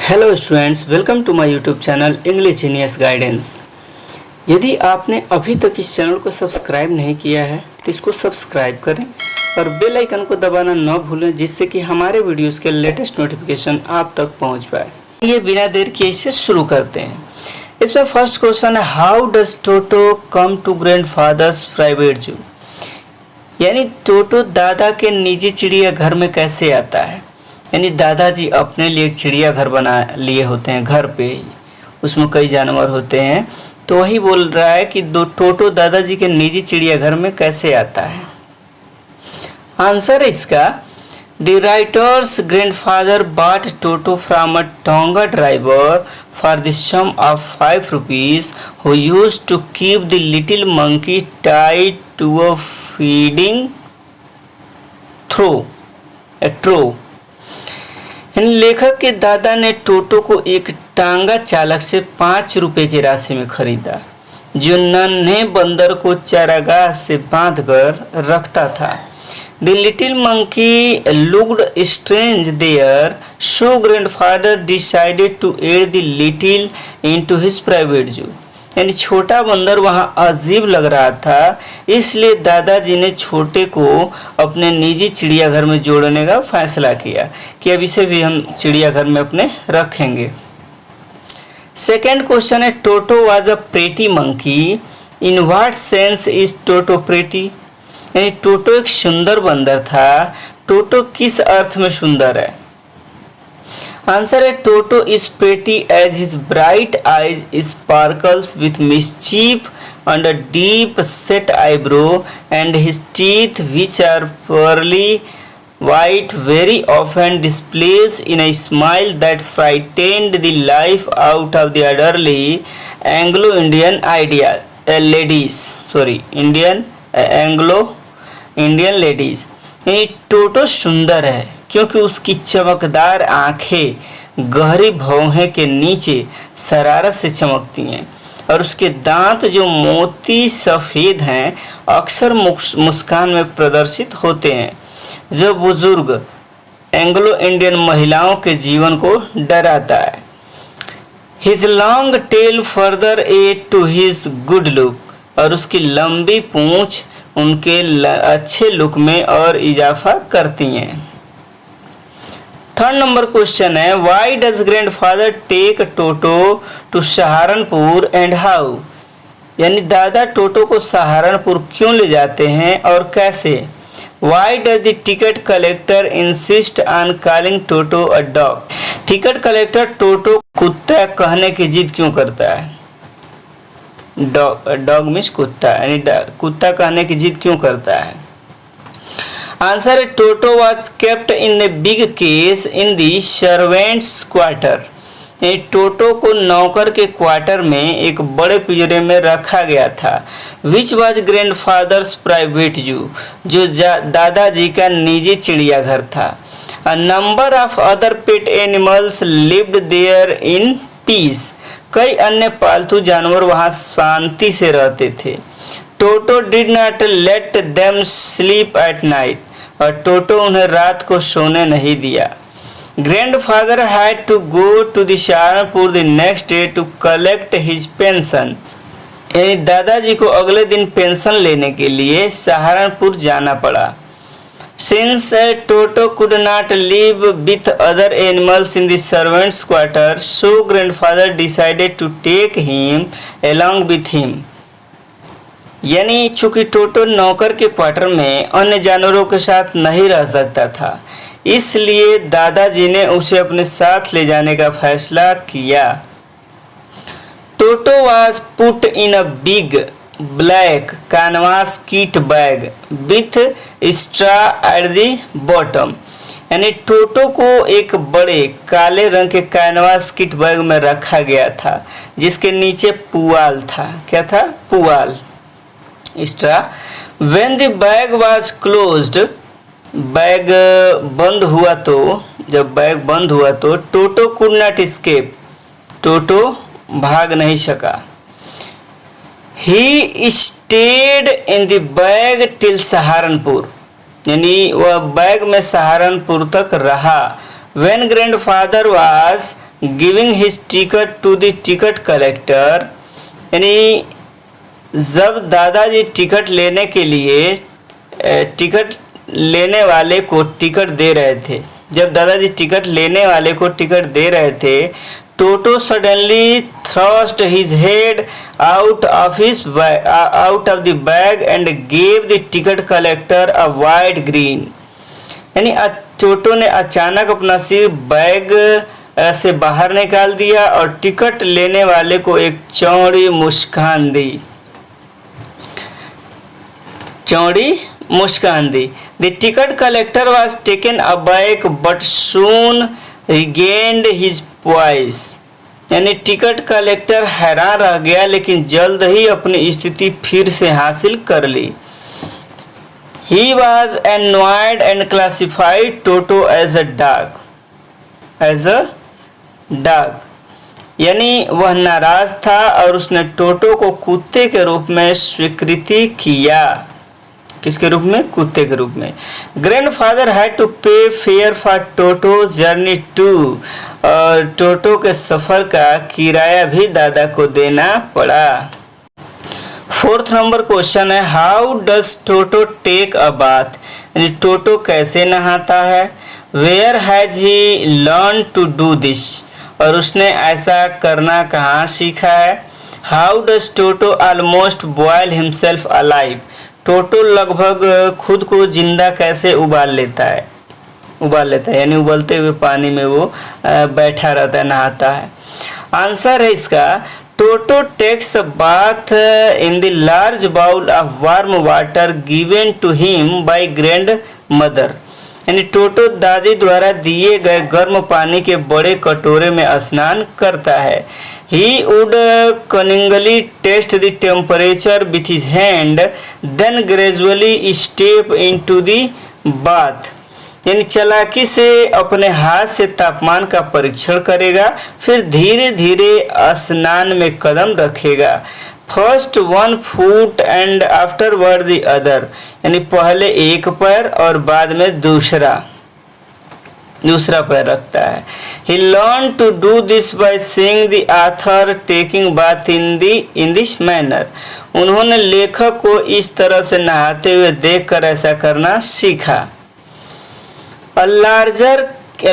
Hello students, welcome to my YouTube channel English genius guidance. यदि आपने अभी तक इस चैनल को सब्सक्राइब नहीं किया है तो इसको सब्सक्राइब करें और बेल आइकन को दबाना न भूलें, जिससे कि हमारे वीडियोस के लेटेस्ट नोटिफिकेशन आप तक पहुंच पाए। ये बिना देर किए इसे शुरू करते हैं। इसमें फर्स्ट क्वेश्चन है, how does Toto come to grandfather's private zoo. यानी टोटो दादा के निजी चिड़ियाघर में कैसे आता है। यानी दादाजी अपने लिए एक चिड़ियाघर बना लिए होते हैं घर पे, उसमें कई जानवर होते हैं, तो वही बोल रहा है कि टोटो दादाजी के निजी चिड़ियाघर में कैसे आता है। आंसर है इसका, the writer's grandfather bought Toto from a tonga driver for the sum of 5 rupees who used to keep the little monkey tied to a feeding trough। लेखक के दादा ने टोटो को एक टांगा चालक से 5 रुपए की राशि में खरीदा, जो नन्हे बंदर को चारागाह से बांधकर रखता था। The little monkey looked strange there, so grandfather decided to add the little into his private zoo. यानी छोटा बंदर वहाँ अजीब लग रहा था, इसलिए दादाजी ने छोटे को अपने निजी चिड़ियाघर में जोड़ने का फैसला किया कि अब इसे भी हम चिड़ियाघर में अपने रखेंगे। सेकेंड क्वेश्चन है, Toto was a pretty monkey, in what sense is toto pretty. यानी टोटो एक सुंदर बंदर था, टोटो किस अर्थ में सुंदर है। आंसर है, Toto is pretty as his bright eyes sparkles with mischief under deep set eyebrow and his teeth which are pearly white very often displays in a smile that frightened the life out of the elderly Anglo-Indian Anglo-Indian ladies। यानी टोटो सुंदर है क्योंकि उसकी चमकदार आंखें गहरी भौहें के नीचे शरारत से चमकती हैं और उसके दांत जो मोती सफ़ेद हैं अक्सर मुस्कान में प्रदर्शित होते हैं, जो बुजुर्ग एंग्लो इंडियन महिलाओं के जीवन को डराता है। His long tail further add to his good look, और उसकी लंबी पूंछ उनके अच्छे लुक में और इजाफा करती हैं। थर्ड नंबर क्वेश्चन है, why does grandfather take Toto to Saharanpur and how. यानी दादा टोटो को सहारनपुर क्यों ले जाते हैं और कैसे। Why does the ticket collector insist on calling Toto a dog. Ticket collector Toto कुत्ता कहने की जिद क्यों करता है। डॉग मीन्स कुत्ता, यानी कुत्ता कहने की जिद क्यों करता है। आंसर है, Toto was kept in a big case in the servants quarter. Toto को नौकर के क्वार्टर में एक बड़े पिंजरे में रखा गया था। विच वाज ग्रैंडफादर्स प्राइवेट जू, जो दादाजी का निजी चिड़ियाघर था। A number of other pet animals lived there in peace. कई अन्य पालतू जानवर वहाँ शांति से रहते थे। Toto did not let them sleep at night, और टोटो उन्हें रात को सोने नहीं दिया। Grandfather had to go to the Saharanpur the next day to collect his pension. यानी दादाजी को अगले दिन पेंशन लेने के लिए सहारनपुर जाना पड़ा। Since Toto could not live with other animals in the servants' quarter, so grandfather decided to take him along with him। यानी चूंकि टोटो नौकर के क्वार्टर में अन्य जानवरों के साथ नहीं रह सकता था, इसलिए दादाजी ने उसे अपने साथ ले जाने का फैसला किया। टोटो was put in a big black canvas kit bag with straw at the bottom। यानी टोटो को एक बड़े काले रंग के कैनवास किट बैग में रखा गया था, जिसके नीचे पुआल था। क्या था? पुआल, straw. When the bag was closed, bag बंद हुआ तो जब बैग बंद हुआ तो टोटो could not escape, टोटो भाग नहीं सका। He stayed in the bag till Saharanpur, यानी वह बैग में सहारनपुर तक रहा। When grandfather was giving his ticket to the ticket collector, यानी जब दादाजी टिकट लेने के लिए टिकट लेने वाले को टिकट दे रहे थे, जब दादाजी टिकट लेने वाले को टिकट दे रहे थे, टोटो suddenly thrust his head out of the bag and gave the ticket collector a wide grin, यानी टोटो ने अचानक अपना सिर बैग से बाहर निकाल दिया और टिकट लेने वाले को एक चौड़ी मुस्कान दी, चौड़ी मुस्कान दी। The ticket collector was taken aback but soon regained his poise, यानी टिकट कलेक्टर हैरान रह गया लेकिन जल्द ही अपनी स्थिति फिर से हासिल कर ली। He was annoyed and classified Toto as a dog, यानी वह नाराज था और उसने टोटो को कुत्ते के रूप में स्वीकृति किया। किसके रूप में? कुत्ते के रूप में। Grandfather had to pay fare for Toto journey to, और टोटो के सफर का किराया भी दादा को देना पड़ा। 4th नंबर क्वेश्चन है, how does Toto take a bath, यानी टोटो कैसे नहाता है। Where has he learn to do this, और उसने ऐसा करना कहाँ सीखा है। How does Toto almost boil himself alive, Toto लगभग खुद को जिंदा कैसे उबाल लेता है, यानी उबलते हुए पानी में वो बैठा रहता है, नहाता है। आंसर है इसका, Toto takes bath in the large bowl of warm water given to him by grandmother, यानी टोटो दादी द्वारा दिए गए गर्म पानी के बड़े कटोरे में स्नान करता है। He would cunningly test the temperature with his hand, then gradually step into the bath, यानी चालाकी से अपने हाथ से तापमान का परीक्षण करेगा, फिर धीरे धीरे स्नान में कदम रखेगा। First 1 foot and afterward the other, यानी पहले एक पैर और बाद में दूसरा पैर रखता है। He learned to do this by seeing the author taking bath in this manner, उन्होंने लेखक को इस तरह से नहाते हुए देखकर ऐसा करना सीखा। A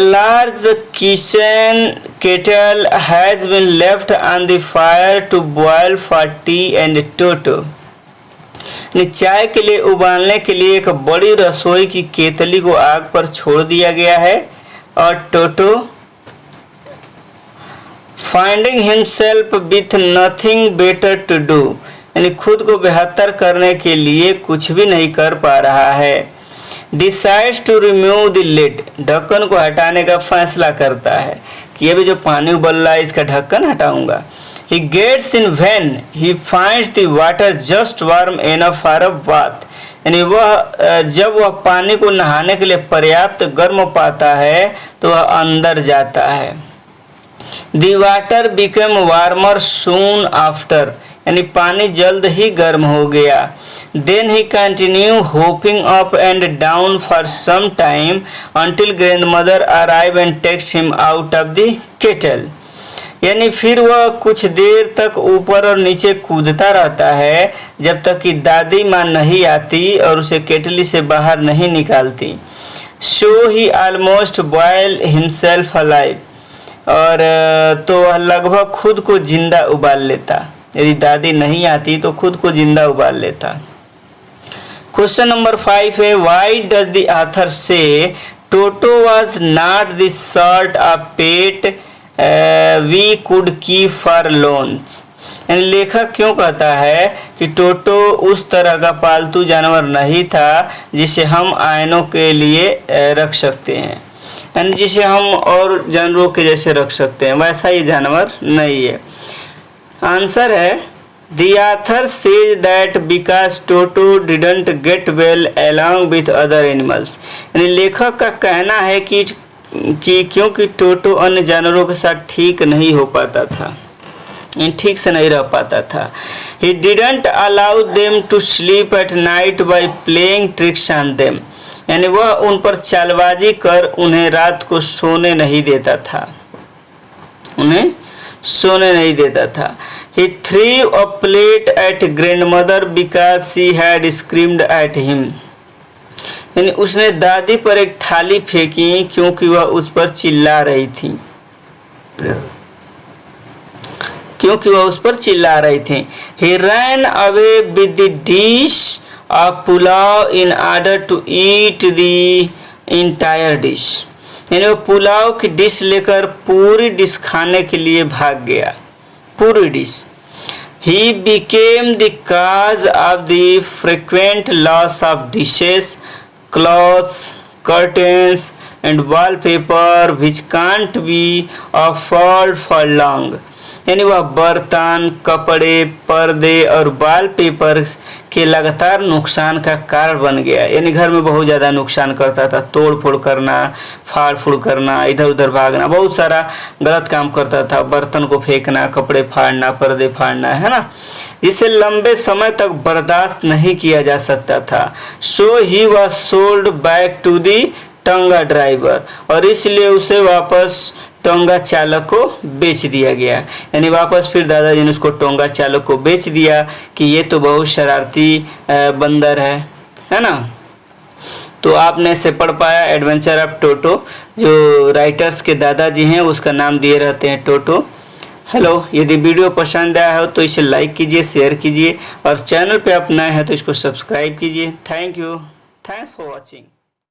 large kitchen kettle has been left on the fire to boil for tea and Toto, चाय के लिए उबालने के लिए एक बड़ी रसोई की केतली को आग पर छोड़ दिया गया है, और Toto finding himself with nothing better to do, यानी खुद को बेहतर करने के लिए कुछ भी नहीं कर पा रहा है। Decides to remove the lid, ढक्कन को हटाने का फैसला करता है कि ये भी जो पानी उबल रहा है इसका ढक्कन हटाऊंगा। He gets in when he finds the water just warm enough for a bath, यानी वह जब वह पानी को नहाने के लिए पर्याप्त गर्म पाता है तो वह अंदर जाता है। The water became warmer soon after, यानी पानी जल्द ही गर्म हो गया। Then he continued hopping up and down for some time until grandmother arrived and takes him out of the kettle, यानी फिर वह कुछ देर तक ऊपर और नीचे कूदता रहता है जब तक कि दादी माँ नहीं आती और उसे केटली से बाहर नहीं निकालती। So he almost boiled himself alive, और तो वह लगभग खुद को जिंदा उबाल लेता, यदि दादी नहीं आती तो खुद को जिंदा उबाल लेता। क्वेश्चन नंबर 5 है, why does the author say Toto was not the sort of pet we could keep for long, यानी लेखक क्यों कहता है कि टोटो उस तरह का पालतू जानवर नहीं था जिसे हम आयनों के लिए रख सकते हैं, यानी जिसे हम और जानवरों के जैसे रख सकते हैं, वैसा ये जानवर नहीं है। आंसर है, The author says that because Toto didn't get well along with other animals, यानी लेखक का कहना है कि क्योंकि टोटो अन्य जानवरों के साथ ठीक नहीं हो पाता था, ठीक से नहीं रह पाता था। He didn't allow them to sleep at night by playing tricks on them, यानी वह उन पर चालबाजी कर उन्हें रात को सोने नहीं देता था। उन्हें सोने नहीं देता था। He threw a plate at grandmother because she had screamed at him. यानी उसने दादी पर एक थाली फेंकी क्योंकि वह उस पर चिल्ला रही थी। He ran away with the dish of pulao in order to eat the entire dish. यानी वो पुलाव की डिश लेकर पूरी डिश खाने के लिए भाग गया, पूरी dish. He became the cause of the frequent loss of dishes, clothes, curtains and wallpaper which can't be afforded for long. यानी वह बर्तन, कपड़े, पर्दे और वॉलपेपर के लगातार नुकसान का कारण बन गया। यानी घर में बहुत ज़्यादा नुकसान करता था, तोड़ फोड़ करना, फाड़ फूड़ करना, इधर उधर भागना, बहुत सारा गलत काम करता था, बर्तन को फेंकना, कपड़े फाड़ना, पर्दे फाड़ना, है ना, जिसे लंबे समय तक बर्दाश्त नहीं किया जा सकता था। So he was sold back to the tonga driver, और इसलिए उसे वापस टोंगा चालक को बेच दिया गया। यानी वापस फिर दादाजी ने उसको टोंगा चालक को बेच दिया कि ये तो बहुत शरारती बंदर है ना। तो आपने इसे पढ़ पाया एडवेंचर ऑफ टोटो, जो राइटर्स के दादाजी हैं उसका नाम दिए रहते हैं टोटो। हेलो, यदि वीडियो पसंद आया हो तो इसे लाइक कीजिए, शेयर कीजिए, और चैनल पे आप नए हैं तो इसको सब्सक्राइब कीजिए। Thank you, thanks for watching.